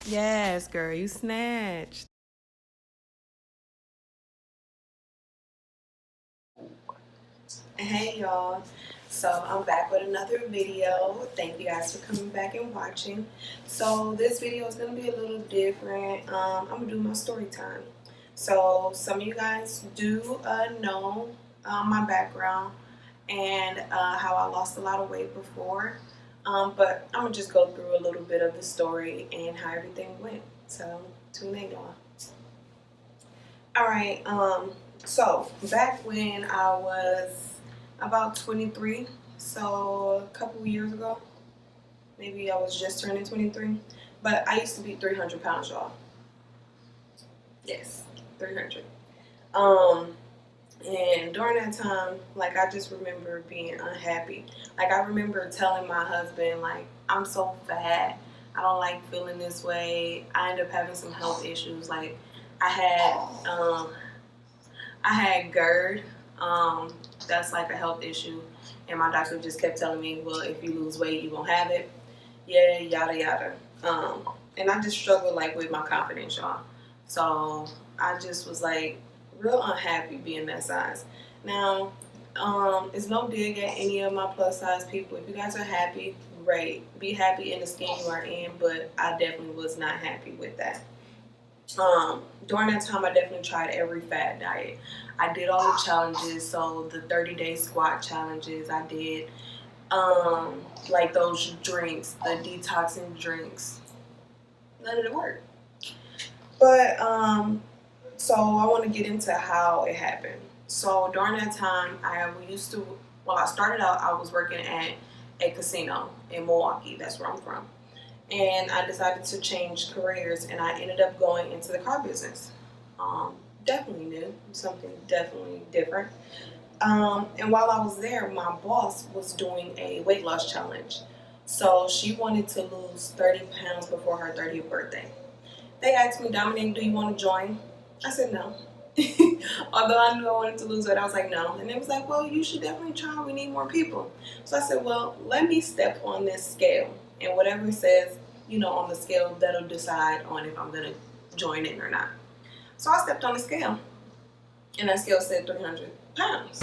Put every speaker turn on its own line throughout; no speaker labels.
Yes, girl, you snatched. Hey y'all. So I'm back with another video. Thank you guys for coming back and watching. So this video is gonna be a little different. I'm gonna do my story time. So some of you guys do know my background and how I lost a lot of weight before. But I'm gonna just go through a little bit of the story and how everything went. So tune in, y'all. All right. So back when I was about 23, so a couple years ago, maybe I was just turning 23, but I used to be 300 pounds, y'all. Yes, 300. Um, and during that time, like I just remember being unhappy. Like I remember telling my husband, like, I'm so fat. I don't like feeling this way. I ended up having some health issues. Like I had I had GERD. That's like a health issue. And my doctor just kept telling me, well, if you lose weight, you won't have it. Yeah, yada, yada. And I just struggled like with my confidence, y'all. So I just was like real unhappy being that size. Now, it's no dig at any of my plus size people. If you guys are happy, great. Be happy in the skin you are in, but I definitely was not happy with that. During that time, I definitely tried every fad diet. I did all the challenges, so the 30-day squat challenges. I did like those drinks, the detoxing drinks. None of it worked. But so I want to get into how it happened. So during that time, I started out. I was working at a casino in Milwaukee. That's where I'm from. And I decided to change careers, and I ended up going into the car business. Definitely new, something definitely different. And while I was there, my boss was doing a weight loss challenge. So she wanted to lose 30 pounds before her 30th birthday. They asked me, Dominique, do you want to join? I said no. Although I knew I wanted to lose weight, I was like, no. And it was like, well, you should definitely try. We need more people. So I said, well, let me step on this scale. And whatever it says, on the scale, that'll decide on if I'm going to join in or not. So I stepped on the scale. And that scale said 300 pounds.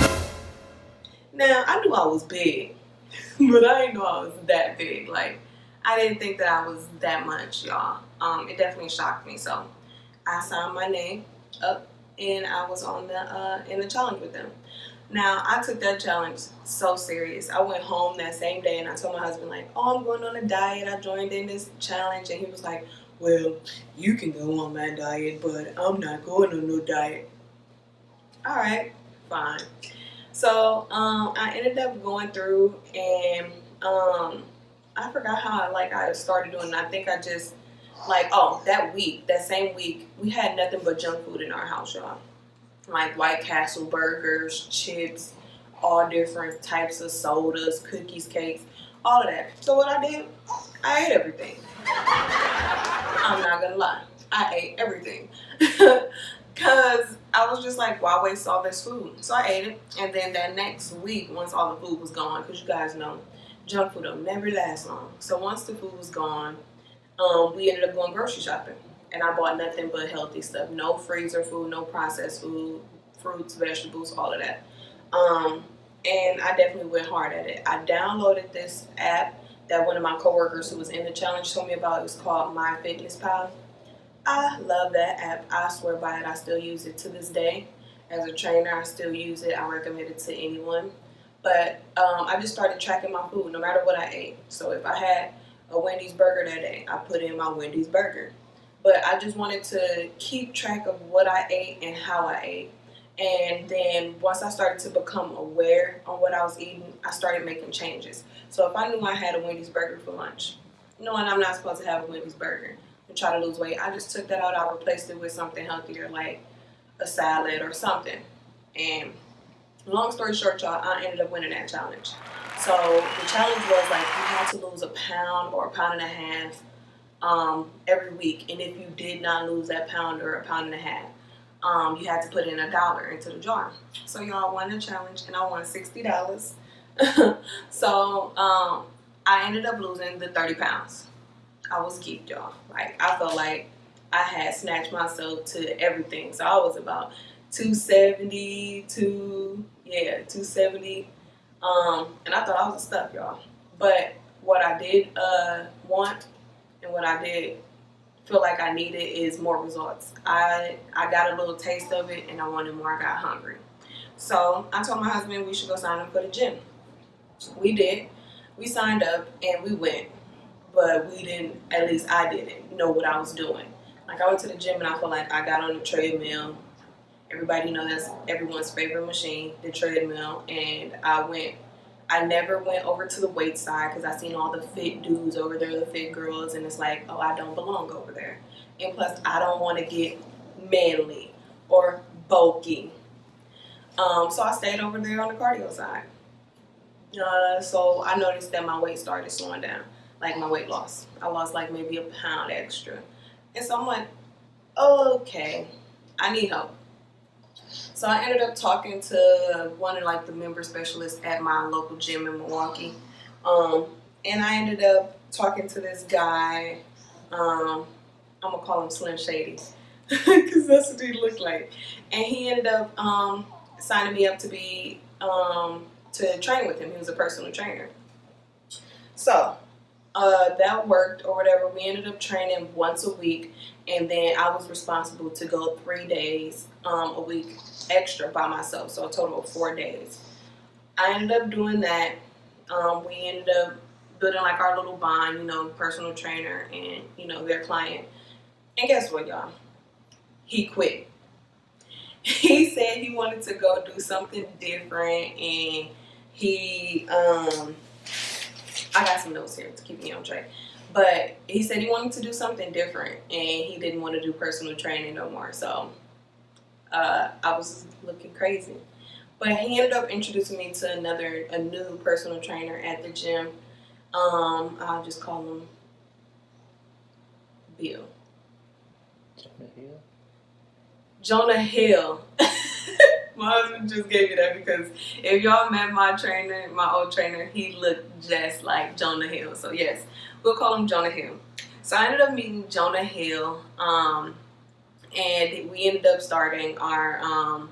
Now, I knew I was big, but I didn't know I was that big. Like, I didn't think that I was that much, y'all. It definitely shocked me. So I signed my name up, and I was on the in the challenge with them. Now, I took that challenge so serious. I went home that same day, and I told my husband, like, oh, I'm going on a diet. I joined in this challenge, and he was like, well, you can go on that diet, but I'm not going on no diet. All right, fine. So I ended up going through, and I forgot how I started doing it. I think I just that same week, we had nothing but junk food in our house, y'all. Like White Castle burgers, chips, all different types of sodas, cookies, cakes, all of that. So what I did, I ate everything. I'm not gonna lie, I ate everything. Because I was just like, why waste all this food? So I ate it. And then that next week, once all the food was gone, because you guys know, junk food will never last long. So once the food was gone, we ended up going grocery shopping. And I bought nothing but healthy stuff. No freezer food, no processed food, fruits, vegetables, all of that. And I definitely went hard at it. I downloaded this app that one of my coworkers who was in the challenge told me about. It was called MyFitnessPal. I love that app. I swear by it. I still use it to this day. As a trainer, I still use it. I recommend it to anyone. But I just started tracking my food no matter what I ate. So if I had a Wendy's burger that day, I put in my Wendy's burger. But I just wanted to keep track of what I ate and how I ate. And then once I started to become aware on what I was eating, I started making changes. So if I knew I had a Wendy's burger for lunch, knowing I'm not supposed to have a Wendy's burger and try to lose weight, I just took that out. I replaced it with something healthier like a salad or something. And long story short, y'all, I ended up winning that challenge. So the challenge was like you had to lose a pound or a pound and a half every week. And if you did not lose that pound or a pound and a half, you had to put in $1 into the jar. So y'all won the challenge, and I won $60. So I ended up losing the 30 pounds. I was geeked, y'all. Like, I felt like I had snatched myself to everything. So I was about 270, 270. And I thought I was a stuff, y'all. But what I did want and what I did feel like I needed is more results. I got a little taste of it and I wanted more. I got hungry. So I told my husband we should go sign up for the gym. We did. We signed up and we went. But we didn't, at least I didn't, know what I was doing. Like, I went to the gym and I felt like I got on the treadmill. Everybody know that's everyone's favorite machine, the treadmill. And I never went over to the weight side because I seen all the fit dudes over there, the fit girls, and it's like, oh, I don't belong over there. And plus, I don't want to get manly or bulky. So I stayed over there on the cardio side. So I noticed that my weight started slowing down, like my weight loss. I lost like maybe a pound extra. And so I'm like, oh, okay, I need help. So I ended up talking to one of like the member specialists at my local gym in Milwaukee. And I ended up talking to this guy. I'm gonna call him Slim Shady because that's what he looked like. And he ended up signing me up to be to train with him. He was a personal trainer. So that worked or whatever. We ended up training once a week, and then I was responsible to go 3 days a week extra by myself, so a total of 4 days. I ended up doing that. We ended up building like our little bond, personal trainer and their client. And guess what, y'all? He quit. He said he wanted to go do something different, and he I got some notes here to keep me on track. But he said he wanted to do something different, and he didn't want to do personal training no more. So I was looking crazy. But he ended up introducing me to a new personal trainer at the gym. I'll just call him Bill. Jonah Hill. My husband just gave me that because if y'all met my old trainer, he looked just like Jonah Hill. So yes, we'll call him Jonah Hill. So I ended up meeting Jonah Hill, and we ended up starting our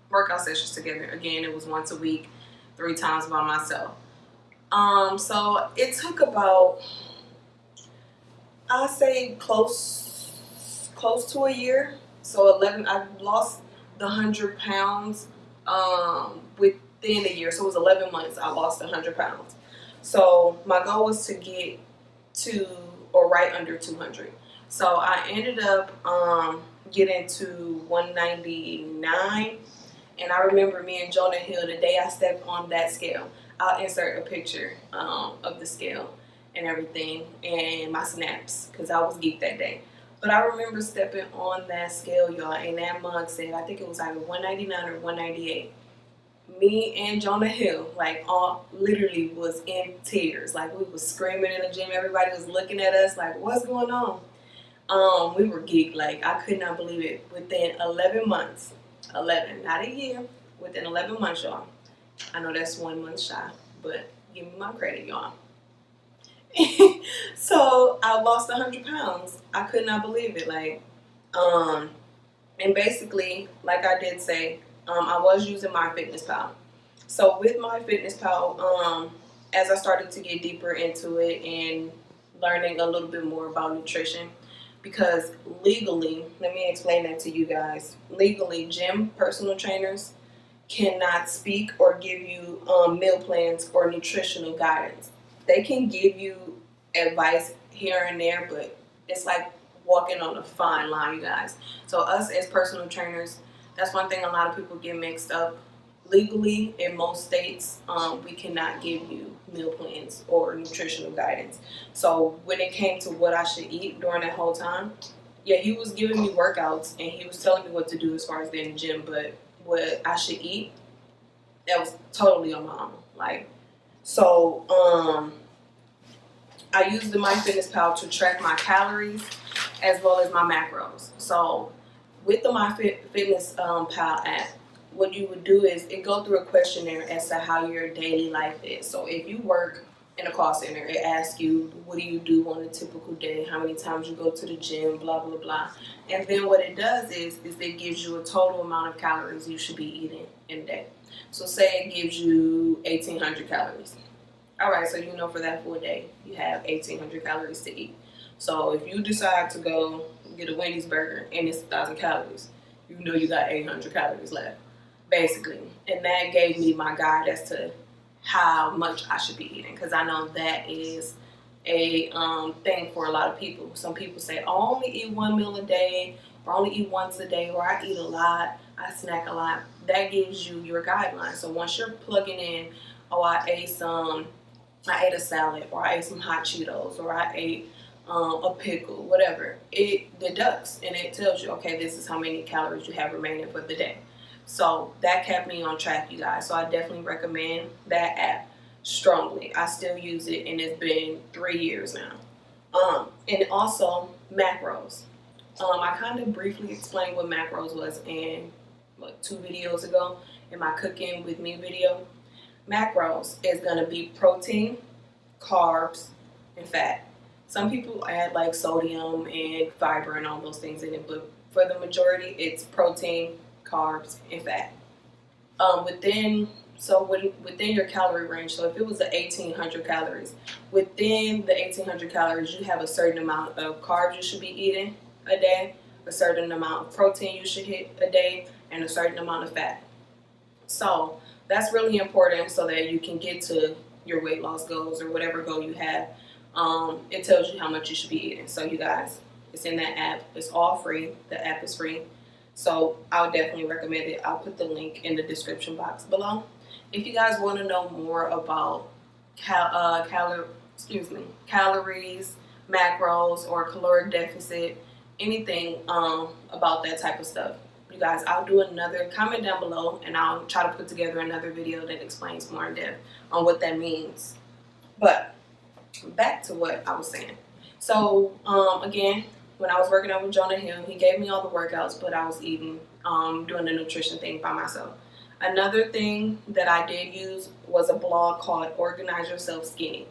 workout sessions together. Again, it was once a week, 3 times by myself. So it took about, I'll say close to a year. So I lost the 100 pounds within a year. So it was 11 months. I lost 100 pounds. So my goal was to get to or right under 200. So I ended up getting to 199. And I remember me and Jonah Hill, the day I stepped on that scale, I'll insert a picture of the scale and everything and my snaps because I was geeked that day. But I remember stepping on that scale, y'all, and that mug said, I think it was either 199 or 198. Me and Jonah Hill, like, literally was in tears. Like, we was screaming in the gym. Everybody was looking at us like, what's going on? We were geeked. Like, I could not believe it. Within 11 months, 11, not a year, within 11 months, y'all. I know that's 1 month shy, but give me my credit, y'all. So I lost 100 pounds. I could not believe it. And basically, like I did say, I was using MyFitnessPal. So with MyFitnessPal, as I started to get deeper into it and learning a little bit more about nutrition, because legally, let me explain that to you guys. Legally, gym personal trainers cannot speak or give you meal plans or nutritional guidance. They can give you advice here and there, but it's like walking on a fine line, you guys. So us as personal trainers, that's one thing a lot of people get mixed up. Legally, in most states, we cannot give you meal plans or nutritional guidance. So when it came to what I should eat during that whole time, yeah, he was giving me workouts and he was telling me what to do as far as in the gym, but what I should eat, that was totally on my own. So I use the MyFitnessPal to track my calories as well as my macros. So with the MyFitnessPal app, what you would do is it go through a questionnaire as to how your daily life is. So if you work in a call center. It asks you, what do you do on a typical day? How many times you go to the gym, blah, blah, blah. And then what it does is it gives you a total amount of calories you should be eating in a day. So say it gives you 1,800 calories. All right, so you know for that full day, you have 1,800 calories to eat. So if you decide to go get a Wendy's burger and it's 1,000 calories, you know you got 800 calories left, basically. And that gave me my guide as to how much I should be eating, because I know that is a thing for a lot of people. Some people say, oh, I only eat one meal a day, or I only eat once a day, or I eat a lot, I snack a lot. That gives you your guidelines. So once you're plugging in, oh, I ate a salad, or I ate some hot Cheetos, or I ate a pickle, whatever, it deducts and it tells you, okay, this is how many calories you have remaining for the day. So that kept me on track, you guys. So I definitely recommend that app strongly. I still use it, and it's been 3 years now. And also macros. I kind of briefly explained what macros was in 2 videos ago in my cooking with me video. Macros is going to be protein, carbs, and fat. Some people add like sodium and fiber and all those things in it, but for the majority, it's protein, carbs, and fat. Within your calorie range, so if it was 1,800 calories, within the 1,800 calories, you have a certain amount of carbs you should be eating a day, a certain amount of protein you should hit a day, and a certain amount of fat. So that's really important so that you can get to your weight loss goals or whatever goal you have. It tells you how much you should be eating. So you guys, it's in that app. It's all free. The app is free. So I would definitely recommend it. I'll put the link in the description box below. If you guys want to know more about calories, macros, or caloric deficit, anything about that type of stuff, you guys, I'll do another comment down below, and I'll try to put together another video that explains more in depth on what that means. But back to what I was saying. So again, when I was working out with Jonah Hill, he gave me all the workouts, but I was eating, doing the nutrition thing by myself. Another thing that I did use was a blog called Organize Yourself Skinny.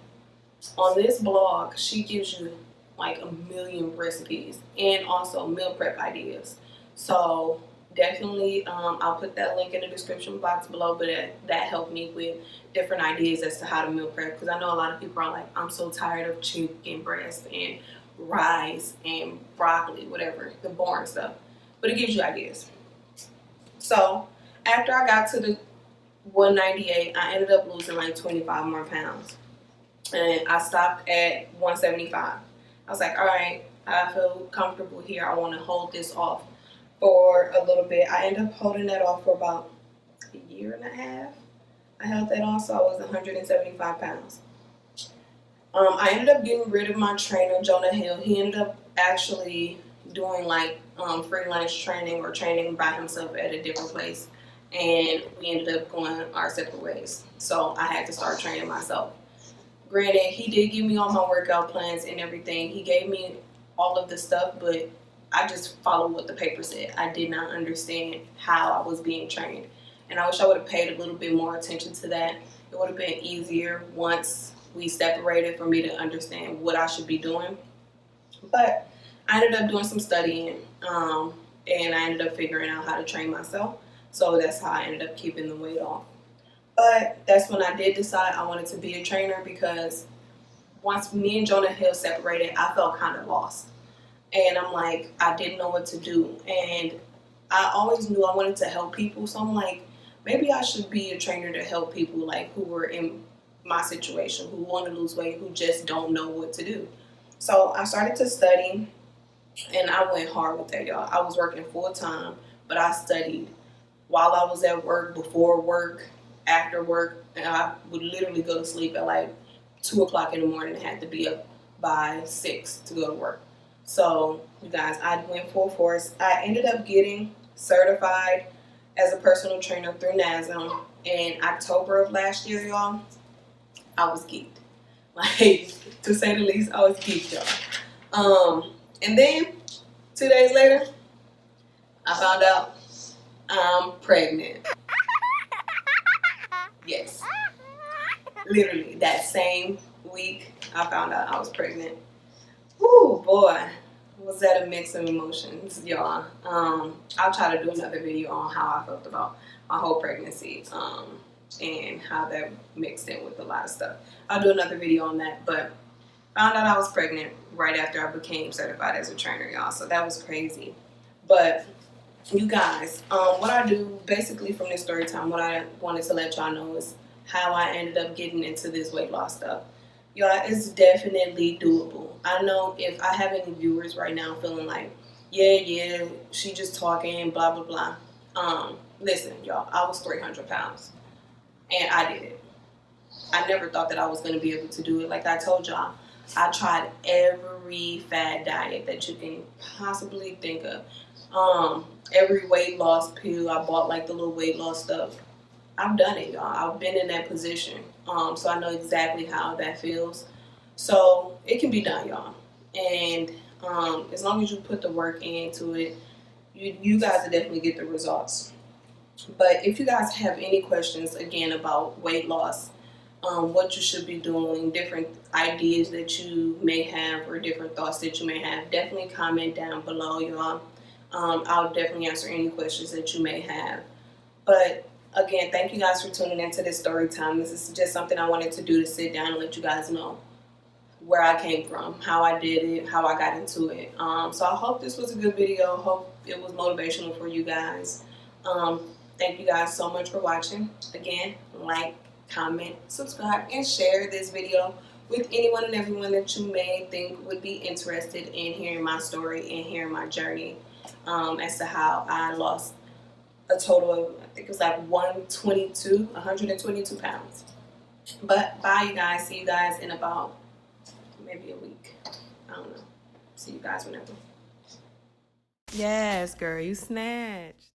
On this blog, she gives you like a million recipes and also meal prep ideas. So definitely, I'll put that link in the description box below, but that helped me with different ideas as to how to meal prep, because I know a lot of people are like, I'm so tired of chicken breast and rice and broccoli, whatever, the boring stuff. But it gives you ideas. So after I got to the 198, I ended up losing like 25 more pounds. And I stopped at 175. I was like, all right, I feel comfortable here. I want to hold this off for a little bit. I ended up holding that off for about a year and a half. I held that on, so I was 175 pounds. I ended up getting rid of my trainer, Jonah Hill. He ended up actually doing like freelance training or training by himself at a different place. And we ended up going our separate ways. So I had to start training myself. Granted, he did give me all my workout plans and everything. He gave me all of the stuff, but I just followed what the paper said. I did not understand how I was being trained. And I wish I would have paid a little bit more attention to that. It would have been easier once we separated for me to understand what I should be doing. But I ended up doing some studying, and I ended up figuring out how to train myself. So that's how I ended up keeping the weight off. But that's when I did decide I wanted to be a trainer, because once me and Jonah Hill separated, I felt kind of lost. And I'm like, I didn't know what to do. And I always knew I wanted to help people. So I'm like, maybe I should be a trainer to help people like who were in my situation, who want to lose weight, who just don't know what to do. So I started to study, and I went hard with that, y'all. I was working full time, but I studied while I was at work, before work, after work, and I would literally go to sleep at like 2 o'clock in the morning and had to be up by 6 to go to work. So, you guys, I went full force. I ended up getting certified as a personal trainer through NASM in October of last year, y'all. I was geeked. Like, to say the least, I was geeked, y'all. And then, 2 days later, I found out I'm pregnant. Yes. Literally, that same week I found out I was pregnant. Whoo, boy, was that a mix of emotions, y'all. I'll try to do another video on how I felt about my whole pregnancy, and how that mixed in with a lot of stuff. I'll do another video on that, but found out I was pregnant right after I became certified as a trainer, y'all. So that was crazy. But you guys, what I do basically from this story time, what I wanted to let y'all know is how I ended up getting into this weight loss stuff. Y'all, it's definitely doable. I know if I have any viewers right now feeling like, yeah, she just talking, blah, blah, blah. Listen, y'all, I was 300 pounds and I did it. I never thought that I was going to be able to do it. Like I told y'all, I tried every fad diet that you can possibly think of. Every weight loss pill, I bought like the little weight loss stuff. I've done it, y'all. I've been in that position. So I know exactly how that feels. So it can be done, y'all. And as long as you put the work into it, you guys will definitely get the results. But if you guys have any questions, again, about weight loss, what you should be doing, different ideas that you may have or different thoughts that you may have, definitely comment down below, y'all. I'll definitely answer any questions that you may have. But again, thank you guys for tuning into this story time. This is just something I wanted to do, to sit down and let you guys know where I came from, how I did it, how I got into it. So I hope this was a good video. Hope it was motivational for you guys. Thank you guys so much for watching. Again, like, comment, subscribe, and share this video with anyone and everyone that you may think would be interested in hearing my story and hearing my journey, as to how I lost a total of, I think it was like 122 pounds. But bye, you guys. See you guys in about maybe a week. I don't know. See you guys whenever. Yes, girl, you snatched.